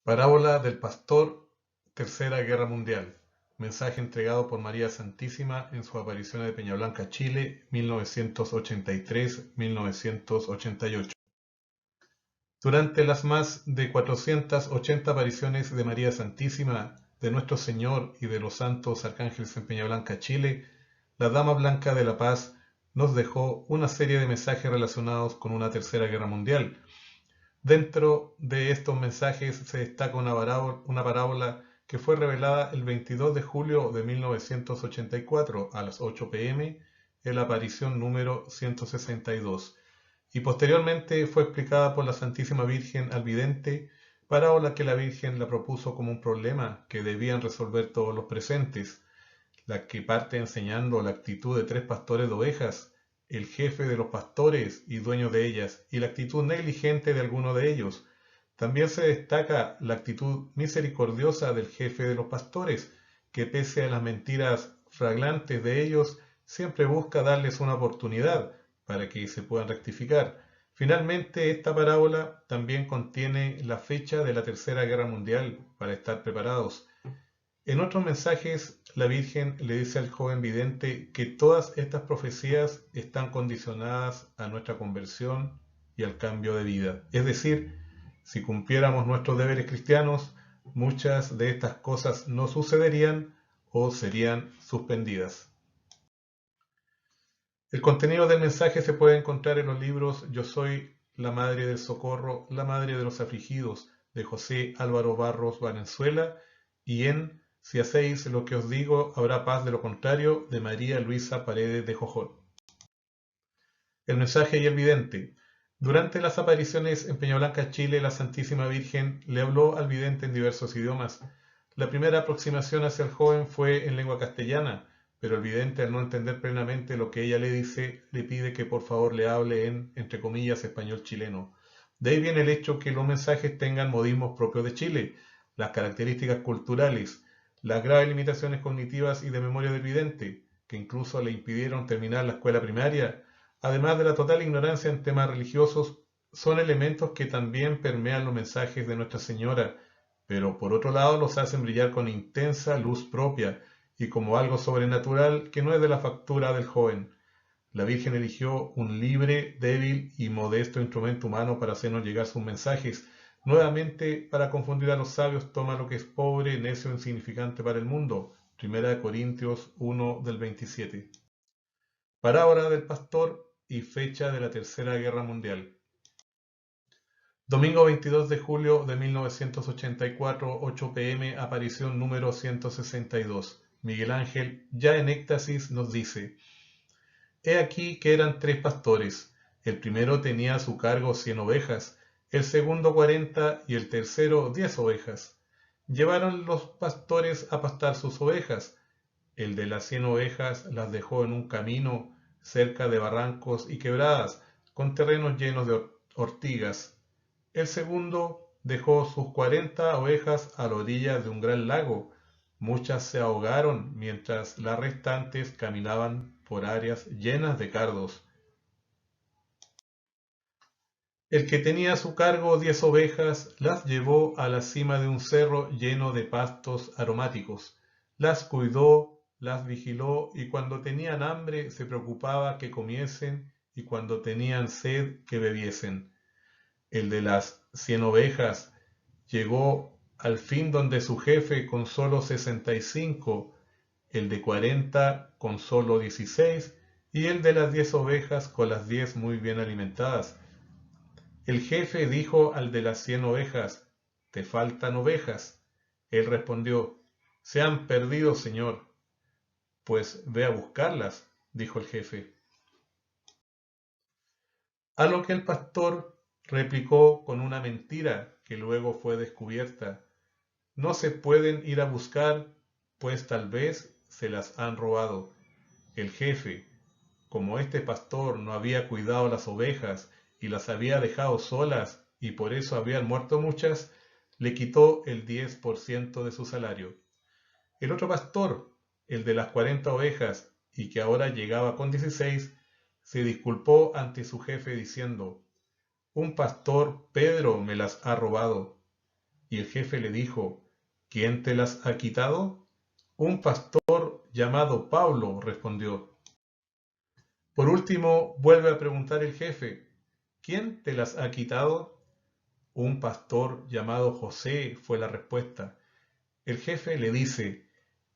Parábola del Pastor, Tercera Guerra Mundial. Mensaje entregado por María Santísima en su aparición de Peñablanca, Chile, 1983-1988. Durante las más de 480 apariciones de María Santísima, de Nuestro Señor y de los santos arcángeles en Peñablanca, Chile, la Dama Blanca de la Paz nos dejó una serie de mensajes relacionados con una Tercera Guerra Mundial. Dentro de estos mensajes se destaca una parábola que fue revelada el 22 de julio de 1984 a las 8 p.m. en la aparición número 162 y posteriormente fue explicada por la Santísima Virgen al vidente, parábola que la Virgen la propuso como un problema que debían resolver todos los presentes, la que parte enseñando la actitud de tres pastores de ovejas, el jefe de los pastores y dueño de ellas, y la actitud negligente de alguno de ellos. También se destaca la actitud misericordiosa del jefe de los pastores, que pese a las mentiras flagrantes de ellos, siempre busca darles una oportunidad para que se puedan rectificar. Finalmente, esta parábola también contiene la fecha de la Tercera Guerra Mundial para estar preparados. En otros mensajes, la Virgen le dice al joven vidente que todas estas profecías están condicionadas a nuestra conversión y al cambio de vida. Es decir, si cumpliéramos nuestros deberes cristianos, muchas de estas cosas no sucederían o serían suspendidas. El contenido del mensaje se puede encontrar en los libros Yo soy la Madre del Socorro, la Madre de los Afligidos, de José Álvaro Barros Valenzuela, y en Si hacéis lo que os digo, habrá paz, de lo contrario, de María Luisa Paredes de Jojol. El mensaje y el vidente. Durante las apariciones en Peñablanca, Chile, la Santísima Virgen le habló al vidente en diversos idiomas. La primera aproximación hacia el joven fue en lengua castellana, pero el vidente, al no entender plenamente lo que ella le dice, le pide que por favor le hable en, entre comillas, español chileno. De ahí viene el hecho que los mensajes tengan modismos propios de Chile, las características culturales, las graves limitaciones cognitivas y de memoria del vidente, que incluso le impidieron terminar la escuela primaria, además de la total ignorancia en temas religiosos, son elementos que también permean los mensajes de Nuestra Señora, pero por otro lado los hacen brillar con intensa luz propia y como algo sobrenatural que no es de la factura del joven. La Virgen eligió un libre, débil y modesto instrumento humano para hacernos llegar sus mensajes. Nuevamente, para confundir a los sabios, toma lo que es pobre, necio e insignificante para el mundo. 1 Corintios 1 del 27. Parábola del pastor y fecha de la Tercera Guerra Mundial. Domingo 22 de julio de 1984, 8 p.m., aparición número 162. Miguel Ángel, ya en éxtasis, nos dice: He aquí que eran tres pastores. El primero tenía a su cargo 100 ovejas, el segundo 40 y el tercero 10 ovejas. Llevaron los pastores a pastar sus ovejas. El de las 100 ovejas las dejó en un camino cerca de barrancos y quebradas, con terrenos llenos de ortigas. El segundo dejó sus 40 ovejas a la orilla de un gran lago. Muchas se ahogaron mientras las restantes caminaban por áreas llenas de cardos. El que tenía a su cargo 10 ovejas las llevó a la cima de un cerro lleno de pastos aromáticos. Las cuidó, las vigiló, y cuando tenían hambre se preocupaba que comiesen, y cuando tenían sed que bebiesen. El de las 100 ovejas llegó al fin donde su jefe con solo 65, el de 40 con solo 16 y el de las 10 ovejas con las 10 muy bien alimentadas. El jefe dijo al de las 100 ovejas: «¿Te faltan ovejas?». Él respondió: «Se han perdido, señor». «Pues ve a buscarlas», dijo el jefe. A lo que el pastor replicó con una mentira que luego fue descubierta: «No se pueden ir a buscar, pues tal vez se las han robado». El jefe, como este pastor no había cuidado las ovejas y las había dejado solas y por eso habían muerto muchas, le quitó el 10% de su salario. El otro pastor, el de las 40 ovejas y que ahora llegaba con 16, se disculpó ante su jefe diciendo: «Un pastor, Pedro, me las ha robado». Y el jefe le dijo, ¿quién te las ha quitado? Un pastor llamado Pablo, respondió. Por último, vuelve a preguntar el jefe, ¿quién te las ha quitado? Un pastor llamado José, fue la respuesta. El jefe le dice,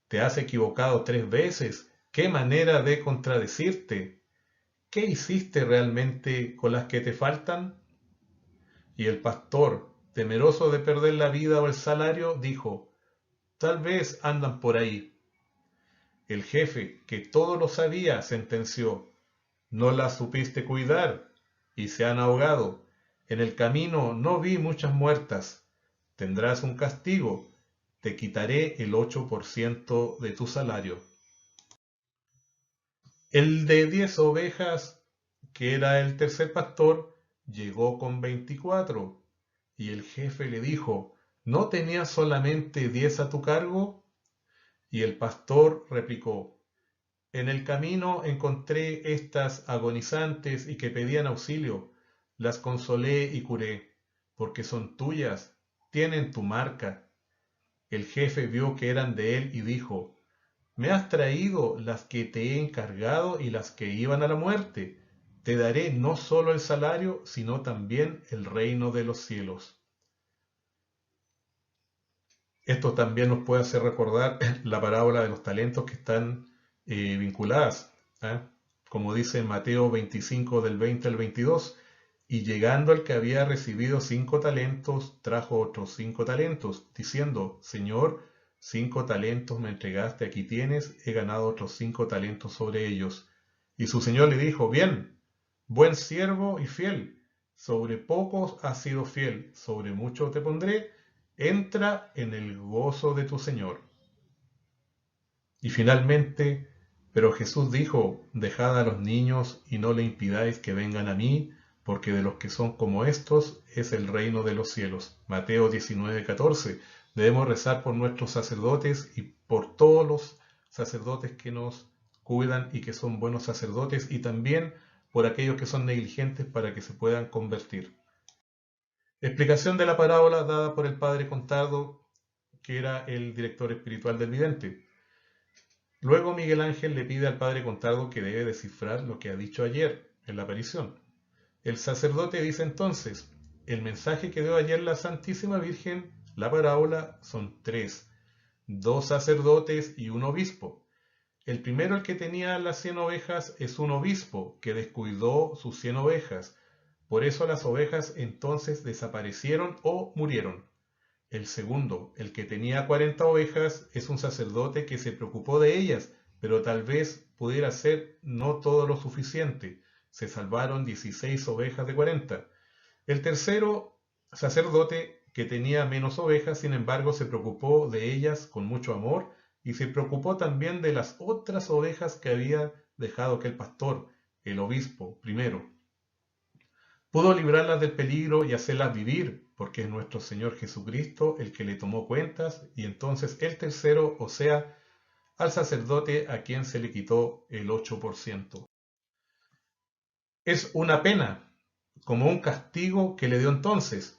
te has equivocado 3 veces. ¡Qué manera de contradecirte! ¿Qué hiciste realmente con las que te faltan? Y el pastor, temeroso de perder la vida o el salario, dijo, tal vez andan por ahí. El jefe, que todo lo sabía, sentenció, no las supiste cuidar y se han ahogado. En el camino no vi muchas muertas. Tendrás un castigo. Te quitaré el 8% de tu salario. El de 10 ovejas, que era el tercer pastor, llegó con 24. Y el jefe le dijo, ¿no tenías solamente 10 a tu cargo? Y el pastor replicó, en el camino encontré estas agonizantes y que pedían auxilio. Las consolé y curé, porque son tuyas, tienen tu marca. El jefe vio que eran de él y dijo, me has traído las que te he encargado y las que iban a la muerte. Te daré no solo el salario, sino también el reino de los cielos. Esto también nos puede hacer recordar la parábola de los talentos que están vinculadas, ¿eh? Como dice en Mateo 25 del 20 al 22, y llegando al que había recibido 5 talentos, trajo otros 5 talentos, diciendo, Señor, 5 talentos me entregaste, aquí tienes, he ganado otros 5 talentos sobre ellos. Y su señor le dijo, bien, buen siervo y fiel, sobre pocos has sido fiel, sobre mucho te pondré, entra en el gozo de tu Señor. Y finalmente, pero Jesús dijo, dejad a los niños y no le impidáis que vengan a mí, porque de los que son como estos es el reino de los cielos. Mateo 19:14. Debemos rezar por nuestros sacerdotes y por todos los sacerdotes que nos cuidan y que son buenos sacerdotes, y también por aquellos que son negligentes para que se puedan convertir. Explicación de la parábola dada por el padre Contardo, que era el director espiritual del vidente. Luego Miguel Ángel le pide al padre Contardo que debe descifrar lo que ha dicho ayer en la aparición. El sacerdote dice entonces, el mensaje que dio ayer la Santísima Virgen, la parábola, son 3, 2 sacerdotes y un obispo. El primero, el que tenía las 100 ovejas, es un obispo que descuidó sus 100 ovejas. Por eso las ovejas entonces desaparecieron o murieron. El segundo, el que tenía 40 ovejas, es un sacerdote que se preocupó de ellas, pero tal vez pudiera ser no todo lo suficiente. Se salvaron 16 ovejas de 40. El tercero, sacerdote que tenía menos ovejas, sin embargo, se preocupó de ellas con mucho amor y se preocupó también de las otras ovejas que había dejado aquel pastor, el obispo, primero. Pudo librarlas del peligro y hacerlas vivir, porque es nuestro Señor Jesucristo el que le tomó cuentas, y entonces el tercero, o sea, al sacerdote a quien se le quitó el 8%. Es una pena, como un castigo que le dio entonces,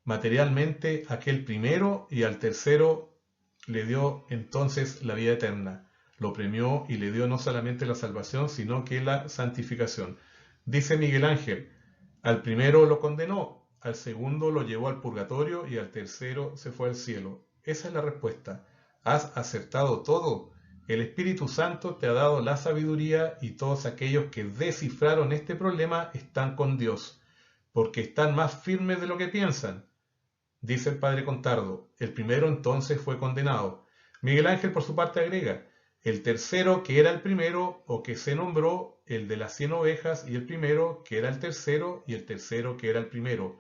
materialmente a aquel primero, y al tercero le dio entonces la vida eterna. Lo premió y le dio no solamente la salvación, sino que la santificación. Dice Miguel Ángel, al primero lo condenó, al segundo lo llevó al purgatorio y al tercero se fue al cielo. Esa es la respuesta. Has acertado todo. El Espíritu Santo te ha dado la sabiduría y todos aquellos que descifraron este problema están con Dios, porque están más firmes de lo que piensan. Dice el padre Contardo, el primero entonces fue condenado. Miguel Ángel por su parte agrega, el tercero que era el primero o que se nombró, el de las 100 ovejas, y el primero que era el tercero y el tercero que era el primero.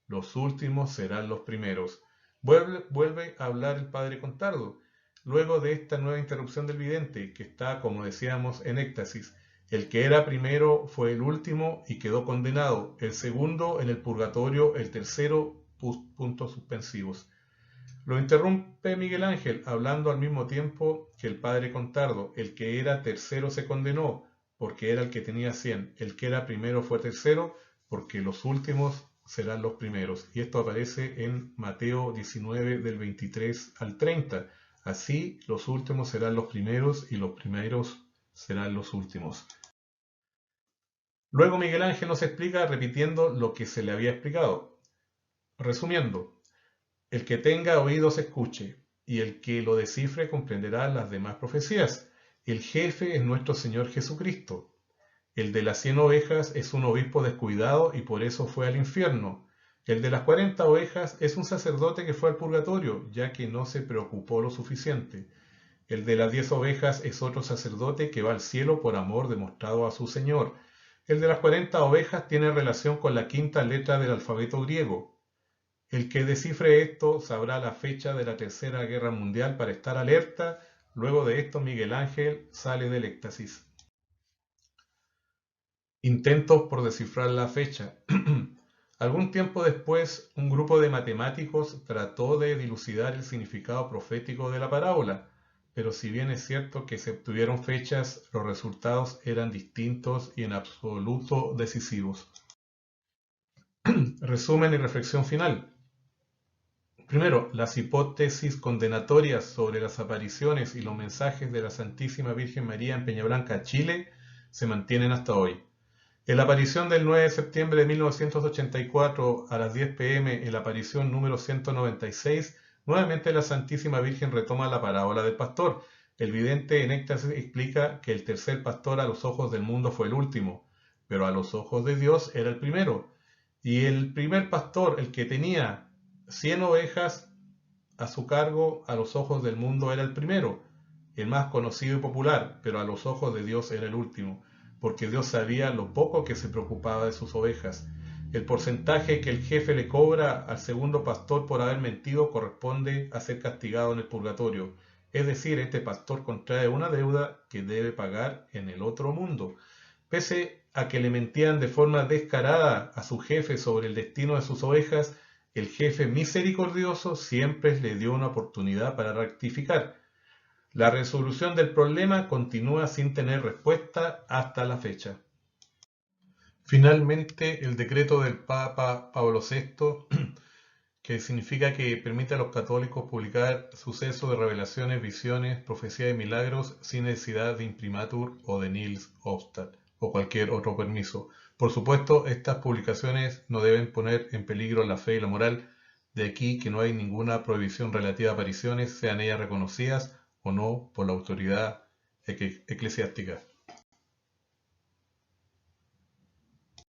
Los últimos serán los primeros. Vuelve a hablar el padre Contardo, luego de esta nueva interrupción del vidente, que está, como decíamos, en éxtasis. El que era primero fue el último y quedó condenado, el segundo en el purgatorio, el tercero puntos suspensivos. Lo interrumpe Miguel Ángel, hablando al mismo tiempo que el padre Contardo. El que era tercero se condenó, porque era el que tenía 100. El que era primero fue tercero, porque los últimos serán los primeros. Y esto aparece en Mateo 19 del 23 al 30. Así los últimos serán los primeros y los primeros serán los últimos. Luego Miguel Ángel nos explica repitiendo lo que se le había explicado. Resumiendo, el que tenga oídos escuche, y el que lo descifre comprenderá las demás profecías. El jefe es nuestro Señor Jesucristo. El de las 100 ovejas es un obispo descuidado y por eso fue al infierno. El de las 40 ovejas es un sacerdote que fue al purgatorio, ya que no se preocupó lo suficiente. El de las 10 ovejas es otro sacerdote que va al cielo por amor demostrado a su Señor. El de las 40 ovejas tiene relación con la quinta letra del alfabeto griego. El que descifre esto sabrá la fecha de la Tercera Guerra Mundial para estar alerta. Luego de esto Miguel Ángel sale del éxtasis. Intentos por descifrar la fecha. Algún tiempo después, un grupo de matemáticos trató de dilucidar el significado profético de la parábola, pero si bien es cierto que se obtuvieron fechas, los resultados eran distintos y en absoluto decisivos. Resumen y reflexión final. Primero, las hipótesis condenatorias sobre las apariciones y los mensajes de la Santísima Virgen María en Peñablanca, Chile, se mantienen hasta hoy. En la aparición del 9 de septiembre de 1984 a las 10 p.m. en la aparición número 196, nuevamente la Santísima Virgen retoma la parábola del pastor. El vidente en éxtasis explica que el tercer pastor a los ojos del mundo fue el último, pero a los ojos de Dios era el primero. Y el primer pastor, el que tenía 100 ovejas a su cargo, a los ojos del mundo era el primero, el más conocido y popular, pero a los ojos de Dios era el último, porque Dios sabía lo poco que se preocupaba de sus ovejas. El porcentaje que el jefe le cobra al segundo pastor por haber mentido corresponde a ser castigado en el purgatorio. Es decir, este pastor contrae una deuda que debe pagar en el otro mundo. Pese a que le mentían de forma descarada a su jefe sobre el destino de sus ovejas, el jefe misericordioso siempre le dio una oportunidad para rectificar. La resolución del problema continúa sin tener respuesta hasta la fecha. Finalmente, el decreto del Papa Pablo VI, que significa que permite a los católicos publicar sucesos de revelaciones, visiones, profecías y milagros sin necesidad de imprimatur o de nihil obstat o cualquier otro permiso. Por supuesto, estas publicaciones no deben poner en peligro la fe y la moral. De aquí que no hay ninguna prohibición relativa a apariciones, sean ellas reconocidas o no por la autoridad eclesiástica.